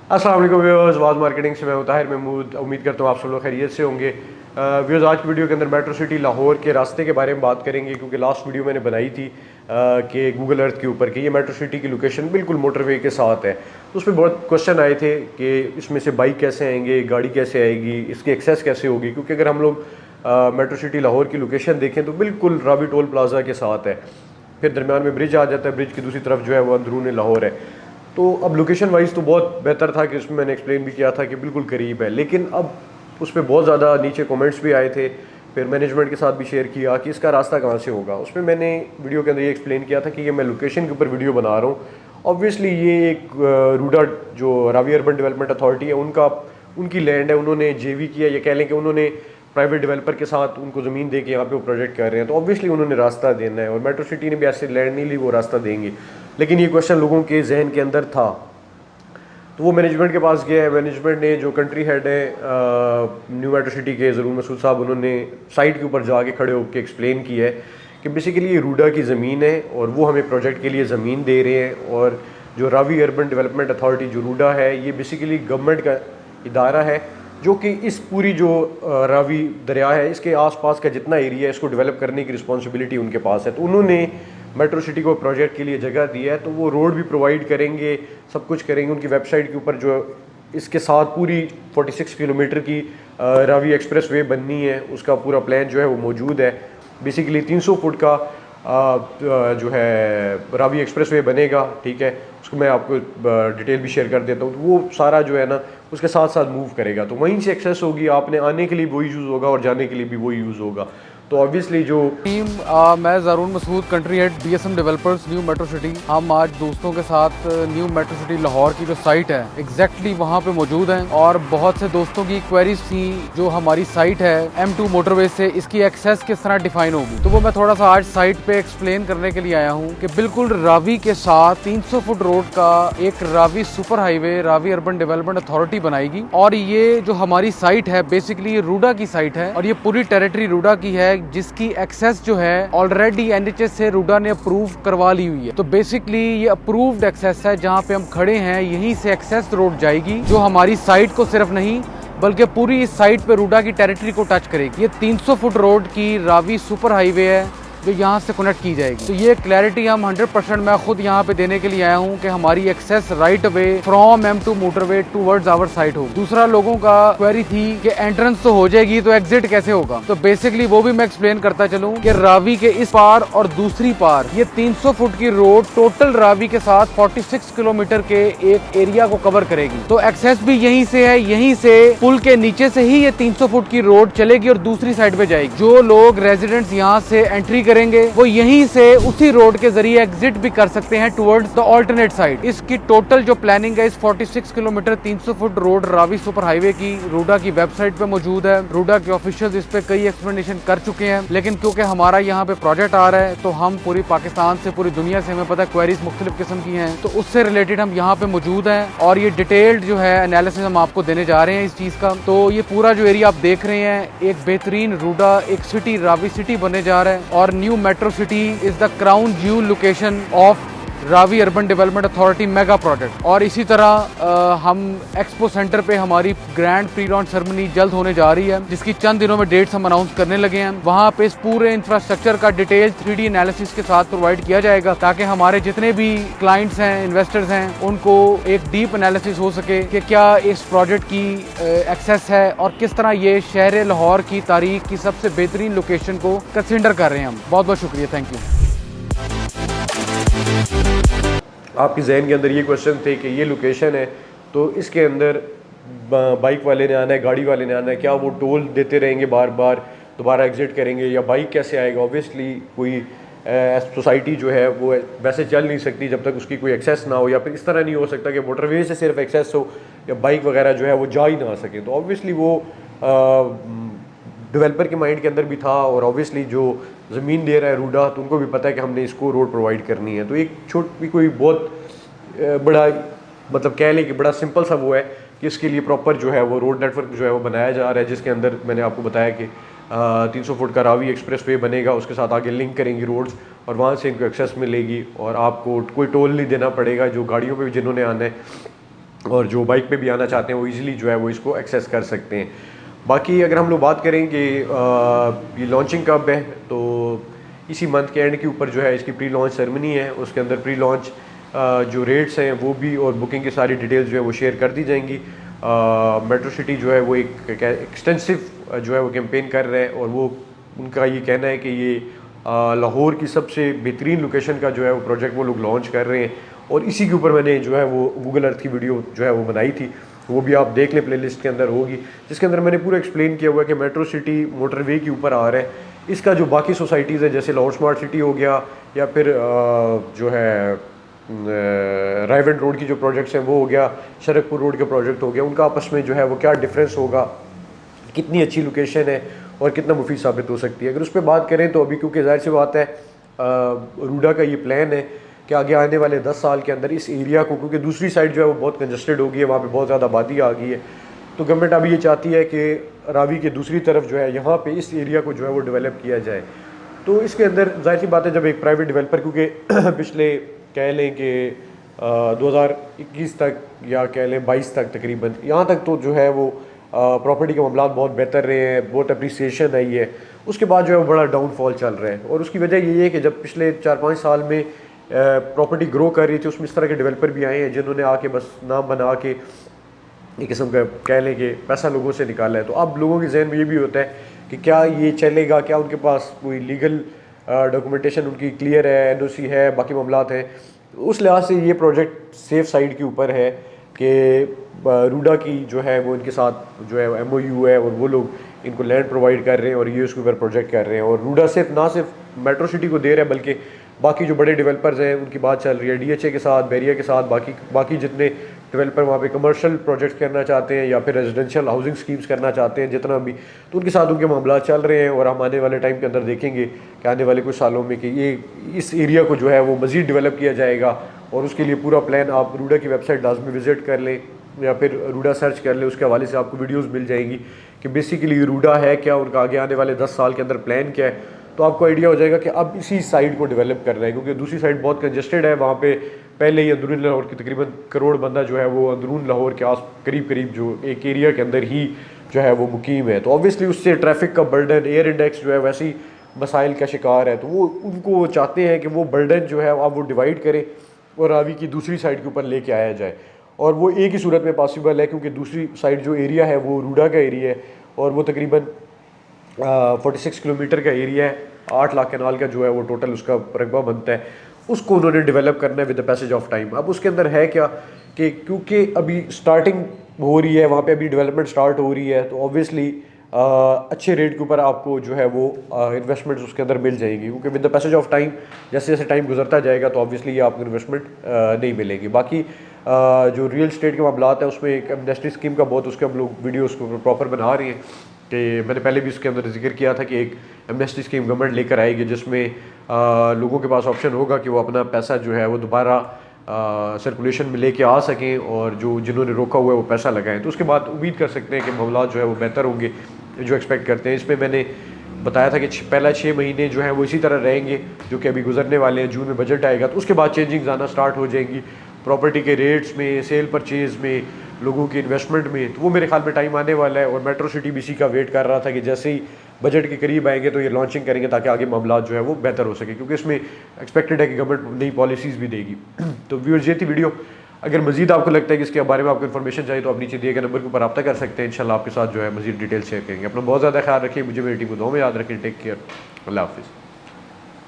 अस्सलाम वालेकुम viewers, was marketing से मैं हूं ताहिर महमूद। उम्मीद करता हूं आप सब लोग खैरियत से होंगे। व्यूअर्स, आज की वीडियो के अंदर मेट्रो सिटी लाहौर के रास्ते के बारे में बात करेंगे, क्योंकि लास्ट वीडियो मैंने बनाई थी कि गूगल अर्थ के ऊपर कि ये मेट्रो सिटी की लोकेशन बिल्कुल मोटरवे के साथ है। तो उस पर बहुत क्वेश्चन आए थे कि इसमें से बाइक कैसे आएंगे, गाड़ी कैसे आएगी, इसकी एक्सेस कैसे होगी, क्योंकि अगर हम लोग मेट्रो सिटी लाहौर की लोकेशन देखें तो बिल्कुल रावी टोल प्लाजा के साथ है। फिर दरमियान में ब्रिज आ जाता है, ब्रिज की दूसरी तरफ जो है वो अंदरून लाहौर है। तो अब लोकेशन वाइज तो बहुत बेहतर था कि उसमें मैंने एक्सप्लेन भी किया था कि बिल्कुल करीब है, लेकिन अब उस पर बहुत ज़्यादा नीचे कमेंट्स भी आए थे। फिर मैनेजमेंट के साथ भी शेयर किया कि इसका रास्ता कहाँ से होगा। उसमें मैंने वीडियो के अंदर ये एक्सप्लेन किया था कि ये मैं लोकेशन के ऊपर वीडियो बना रहा हूँ। ऑब्वियसली ये एक रूडा जो रावी अर्बन डेवलपमेंट अथॉरिटी है उनकी लैंड है। उन्होंने जेवी किया, ये कह लें कि उन्होंने प्राइवेट डेवलपर के साथ उनको ज़मीन दे के यहाँ पे वो प्रोजेक्ट कर रहे हैं, तो ऑब्वियसली उन्होंने रास्ता देना है। और मेट्रो सिटी ने भी ऐसे लैंड नहीं ली, वो रास्ता देंगे। लेकिन ये क्वेश्चन लोगों के जहन के अंदर था, तो वो मैनेजमेंट के पास गया है। मैनेजमेंट ने जो कंट्री हेड है न्यू मेट्रो सिटी के ज़रूर मसूद साहब, उन्होंने साइट के ऊपर जाके खड़े होकर एक्सप्लेन किया है कि बेसिकली ये रूडा की ज़मीन है और वो हमें प्रोजेक्ट के लिए ज़मीन दे रहे हैं। और जो रावी अर्बन डेवलपमेंट अथॉरिटी जो रूडा है, ये बेसिकली गवर्नमेंट का इदारा है जो कि इस पूरी जो रावी दरिया है इसके आसपास का जितना एरिया है इसको डेवलप करने की रिस्पॉन्सिबिलिटी उनके पास है। तो उन्होंने मेट्रो सिटी को प्रोजेक्ट के लिए जगह दी है, तो वो रोड भी प्रोवाइड करेंगे, सब कुछ करेंगे। उनकी वेबसाइट के ऊपर जो इसके साथ पूरी 46 किलोमीटर की रावी एक्सप्रेस वे बननी है, उसका पूरा प्लान जो है वो मौजूद है। बेसिकली 300 फुट का जो है रावी एक्सप्रेस वे बनेगा, ठीक है। उसको मैं आपको डिटेल भी शेयर कर देता हूँ। तो वो सारा जो है ना उसके साथ साथ मूव करेगा, तो वहीं से एक्सेस होगी। आपने आने के लिए वही यूज़ होगा और जाने के लिए भी वही यूज़ होगा। तो ऑब्वियसली जो टीम मैं Zaroon Masood, country head BSM developers new metro city. हम आज दोस्तों के साथ न्यू मेट्रो सिटी लाहौर की जो साइट है एग्जैक्टली वहाँ पे मौजूद हैं। और बहुत से दोस्तों की क्वेरीज थी जो हमारी साइट है M2 मोटरवे से इसकी एक्सेस किस तरह डिफाइन होगी, तो वो मैं थोड़ा सा आज साइट पे एक्सप्लेन करने के लिए आया हूँ कि बिल्कुल रावी के साथ 300 फुट रोड का एक Ravi super highway Ravi urban development authority बनाएगी। और ये जो हमारी साइट है बेसिकली रूडा की साइट है और ये पूरी टेरिटरी रूडा की है, जिसकी एक्सेस जो है ऑलरेडी NHS से रूडा ने अप्रूव करवा ली हुई है। तो बेसिकली ये अप्रूव्ड एक्सेस है, जहाँ पे हम खड़े हैं यहीं से एक्सेस रोड जाएगी जो हमारी साइट को सिर्फ नहीं बल्कि पूरी इस साइट पे रूडा की टेरिटरी को टच करेगी। ये 300 फुट रोड की रावी सुपर हाईवे है जो यहाँ से कनेक्ट की जाएगी। तो ये क्लैरिटी हम 100% मैं खुद यहाँ पे देने के लिए आया हूँ कि हमारी access right way from M2 motorway towards our site होगी। दूसरा लोगों का क्वेरी थी कि एंट्रेंस तो हो जाएगी तो एग्जिट कैसे होगा, तो बेसिकली वो भी मैं एक्सप्लेन करता चलूँ कि रावी के इस पार और दूसरी पार ये 300 फुट की रोड टोटल रावी के साथ 46 किलोमीटर के एक एरिया को कवर करेगी। तो एक्सेस भी यहीं से है, यहीं से पुल के नीचे से ही ये 300 फुट की रोड चलेगी और दूसरी साइड पे जाएगी। जो लोग रेजिडेंट्स यहाँ से एंट्री करेंगे वो यहीं से उसी रोड के जरिए एग्जिट भी कर सकते हैं टुवर्ड्स द ऑल्टरनेट साइड। इसकी टोटल जो प्लानिंग है इस 46 kilometre 300 foot road Ravi super highway की रूडा की वेबसाइट पे मौजूद है। रूडा के ऑफिशियल्स इस पे कई एक्सप्लेनेशन कर चुके हैं, लेकिन क्योंकि हमारा यहाँ पे प्रोजेक्ट आ रहा है तो हम पूरी पाकिस्तान से पूरी दुनिया से हमें पता है क्वेरीज मुख्तलिफ किस्म की हैं, तो उससे रिलेटेड हम यहाँ पे मौजूद हैं और ये डिटेल्ड जो है एनालिसिस हम आपको देने जा रहे हैं इस चीज का। तो ये पूरा जो एरिया आप देख रहे हैं एक बेहतरीन रूडा एक सिटी रावी सिटी बनने जा रहा है और new metro city is the crown jewel location of Ravi urban development authority mega project. और इसी तरह हम एक्सपो सेंटर पे हमारी ग्रैंड प्री लॉन्च सेरेमनी जल्द होने जा रही है, जिसकी चंद दिनों में डेट्स हम अनाउंस करने लगे हैं। वहाँ पे इस पूरे इंफ्रास्ट्रक्चर का डिटेल 3D एनालिसिस के साथ प्रोवाइड किया जाएगा ताकि हमारे जितने भी क्लाइंट्स हैं, इन्वेस्टर्स हैं, उनको एक डीप एनालिसिस हो सके कि क्या इस प्रोजेक्ट की एक्सेस है और किस तरह ये शहर लाहौर की तारीख की सबसे बेहतरीन लोकेशन को कंसिडर कर रहे हैं हम। बहुत बहुत शुक्रिया, थैंक यू। आपके जहन के अंदर ये क्वेश्चन थे कि ये लोकेशन है तो इसके अंदर बाइक वाले ने आना है, गाड़ी वाले ने आना है, क्या वो टोल देते रहेंगे, बार बार दोबारा एग्जिट करेंगे, या बाइक कैसे आएगा। ऑब्वियसली कोई सोसाइटी जो है वो वैसे चल नहीं सकती जब तक उसकी कोई एक्सेस ना हो, या फिर इस तरह नहीं हो सकता कि मोटरवे से सिर्फ एक्सेस हो या बाइक वगैरह जो है वो जा ही ना सके। तो ऑब्वियसली वो डेवलपर के माइंड के अंदर भी था और ऑब्वियसली जो ज़मीन दे रहा है रूडा, तो उनको भी पता है कि हमने इसको रोड प्रोवाइड करनी है। तो एक छोटी कोई बहुत बड़ा मतलब कह लें कि बड़ा सिंपल सा वो है कि इसके लिए प्रॉपर जो है वो रोड नेटवर्क जो है वो बनाया जा रहा है, जिसके अंदर मैंने आपको बताया कि 300 फुट का रावी एक्सप्रेस वे बनेगा, उसके साथ आगे लिंक करेंगी रोड्स और वहाँ से इनको एक्सेस मिलेगी और आपको कोई टोल नहीं देना पड़ेगा जो गाड़ियों पे भी जिन्होंने आना है। और जो बाइक पे भी आना चाहते हैं वो इजीली जो है वो इसको एक्सेस कर सकते हैं। बाकी अगर हम लोग बात करें कि ये लॉन्चिंग कब है, तो इसी मंथ के एंड के ऊपर जो है इसकी प्री लॉन्च सेरेमनी है। उसके अंदर प्री लॉन्च जो रेट्स हैं वो भी और बुकिंग की सारी डिटेल्स जो है वो शेयर कर दी जाएंगी। मेट्रो सिटी जो है वो एक एक्सटेंसिव जो है वो कैंपेन कर रहे हैं और वो उनका ये कहना है कि ये लाहौर की सबसे बेहतरीन लोकेशन का जो है वो प्रोजेक्ट वो लोग लॉन्च कर रहे हैं। और इसी के ऊपर मैंने जो है वो गूगल अर्थ की वीडियो जो है वो बनाई थी, वो भी आप देख लें, प्लेलिस्ट के अंदर होगी, जिसके अंदर मैंने पूरा एक्सप्लेन किया हुआ है कि मेट्रो सिटी मोटरवे के ऊपर आ रहा है। इसका जो बाकी सोसाइटीज़ है जैसे लाहौर स्मार्ट सिटी हो गया या फिर जो है रायवेंड रोड की जो प्रोजेक्ट्स हैं वो हो गया, शरकपुर रोड का प्रोजेक्ट हो गया, उनका आपस में जो है वो क्या डिफरेंस होगा, कितनी अच्छी लोकेशन है और कितना मुफीद साबित हो सकती है। अगर उस पर बात करें तो अभी क्योंकि जाहिर सी बात है रूडा का ये प्लान है कि आगे आने वाले 10 साल के अंदर इस एरिया को, क्योंकि दूसरी साइड जो है वो बहुत कंजस्टेड हो गई है, वहाँ पे बहुत ज़्यादा आबादी आ गई है, तो गवर्नमेंट अभी ये चाहती है कि रावी के दूसरी तरफ जो है यहाँ पे इस एरिया को जो है वो डेवलप किया जाए। तो इसके अंदर जाहिर सी बात है जब एक प्राइवेट डेवलपर, क्योंकि पिछले कह लें कि 2021 तक या कह लें 22 तक तकरीबन यहाँ तक तो जो है वो प्रॉपर्टी के मामला बहुत बेहतर रहे हैं, बहुत अप्रिसिएशन आई है। उसके बाद जो है वो बड़ा डाउनफॉल चल रहा है और उसकी वजह यही है कि जब पिछले 4-5 साल में प्रॉपर्टी ग्रो कर रही थी उसमें इस तरह के डेवलपर भी आए हैं जिन्होंने आके बस नाम बना के एक किस्म का कह लें कि पैसा लोगों से निकाला है। तो अब लोगों के जहन में ये भी होता है कि क्या ये चलेगा, क्या उनके पास कोई लीगल डॉक्यूमेंटेशन उनकी क्लियर है, एनओसी है, बाकी मामलात हैं। उस लिहाज से ये प्रोजेक्ट सेफ साइड के ऊपर है कि रूडा की जो है वो इनके साथ जो है एमओयू है और वो लोग इनको लैंड प्रोवाइड कर रहे हैं और ये उसके ऊपर प्रोजेक्ट कर रहे हैं। और रूडा सिर्फ ना सिर्फ मेट्रो सिटी को दे रहा है बल्कि बाकी जो बड़े डेवलपर्स हैं उनकी बात चल रही है डीएचए के साथ, बैरिया के साथ, बाकी जितने डेवलपर वहाँ पे कमर्शियल प्रोजेक्ट्स करना चाहते हैं या फिर रेजिडेंशियल हाउसिंग स्कीम्स करना चाहते हैं जितना भी, तो उनके साथ उनके मामला चल रहे हैं। और हम आने वाले टाइम के अंदर देखेंगे कि आने वाले कुछ सालों में कि ये इस एरिया को जो है वो मज़ीद डेवलप किया जाएगा। और उसके लिए पूरा प्लान आप रूडा की वेबसाइट लाजमी विज़िट कर लें या फिर रूडा सर्च कर लें, उसके हवाले से आपको वीडियोज़ मिल जाएंगी कि बेसिकली रूडा है क्या, उनका आगे आने वाले 10 साल के अंदर प्लान क्या है। तो आपको आइडिया हो जाएगा कि अब इसी साइड को डेवलप कर रहे हैं, क्योंकि दूसरी साइड बहुत कंजस्टेड है। वहाँ पे पहले ही अंदरून लाहौर की तकरीबन करोड़ बंदा जो है वो अंदरून लाहौर के आस करीब जो एक एरिया के अंदर ही जो है वो मुकीम है। तो ऑब्वियसली उससे ट्रैफिक का बर्डन, एयर इंडेक्स जो है वैसे ही मसाइल का शिकार है। तो वो उनको चाहते हैं कि वो बर्डन जो है अब वो डिवाइड करें और रावी की दूसरी साइड के ऊपर लेके आया जाए। और वो एक ही सूरत में पॉसिबल है क्योंकि दूसरी साइड जो एरिया है वो रूडा का एरिया है और वो तकरीबन 46 किलोमीटर का एरिया है। 8 लाख कैनाल का जो है वो टोटल उसका रकबा बनता है। उसको उन्होंने डेवलप करना है with the passage of time. अब उसके अंदर है क्या कि क्योंकि अभी स्टार्टिंग हो रही है, वहाँ पे अभी डेवलपमेंट स्टार्ट हो रही है, तो ऑब्वियसली अच्छे रेट के ऊपर आपको जो है वो इन्वेस्टमेंट्स उसके अंदर मिल जाएंगी, क्योंकि with the passage of time जैसे जैसे टाइम गुजरता जाएगा तो ऑब्वियसली ये आपको इन्वेस्टमेंट नहीं मिलेगी। बाकी जो रियल स्टेट के मामलात हैं उसमें एक एमनेस्टी स्कीम का बहुत उसके हम लोग वीडियो उसको प्रॉपर बना रही हैं कि मैंने पहले भी उसके अंदर जिक्र किया था कि एक एमनेस्टी स्कीम गवर्नमेंट लेकर आएगी जिसमें लोगों के पास ऑप्शन होगा कि वो अपना पैसा जो है वो दोबारा सर्कुलेशन में लेके आ सकें और जो जिन्होंने रोका हुआ है वो पैसा लगाएं। तो उसके बाद उम्मीद कर सकते हैं कि मामला जो है वो बेहतर होंगे जो एक्सपेक्ट करते हैं। इसमें मैंने बताया था कि पहला 6 महीने जो है वो इसी तरह रहेंगे जो कि अभी गुजरने वाले हैं। जून में बजट आएगा तो उसके बाद चेंजिंग्स आना स्टार्ट हो जाएंगी प्रॉपर्टी के रेट्स में, सेल परचेज़ में, लोगों की इन्वेस्टमेंट में। तो वो मेरे ख्याल में टाइम आने वाला है और मेट्रो सिटी भी इसी का वेट कर रहा था कि जैसे ही बजट के करीब आएंगे तो ये लॉन्चिंग करेंगे ताकि आगे मामला जो है वो बेहतर हो सके, क्योंकि इसमें एक्सपेक्टेड है कि गवर्नमेंट नई पॉलिसीज़ भी देगी। तो व्यूअर्स ये थी वीडियो। अगर मजीद आपको लगता है कि इसके बारे में आपको इन्फॉर्मेशन चाहिए तो आप नीचे दिए गए नंबर के ऊपर रब्ता कर सकते हैं। इंशाल्लाह आपके साथ जो है मजीद डिटेल शेयर करेंगे। अपना बहुत ज़्यादा ख्याल रखिए, मुझे मेरी टीम को दुआ में याद रखें। टेक केयर, अल्लाह हाफिज़।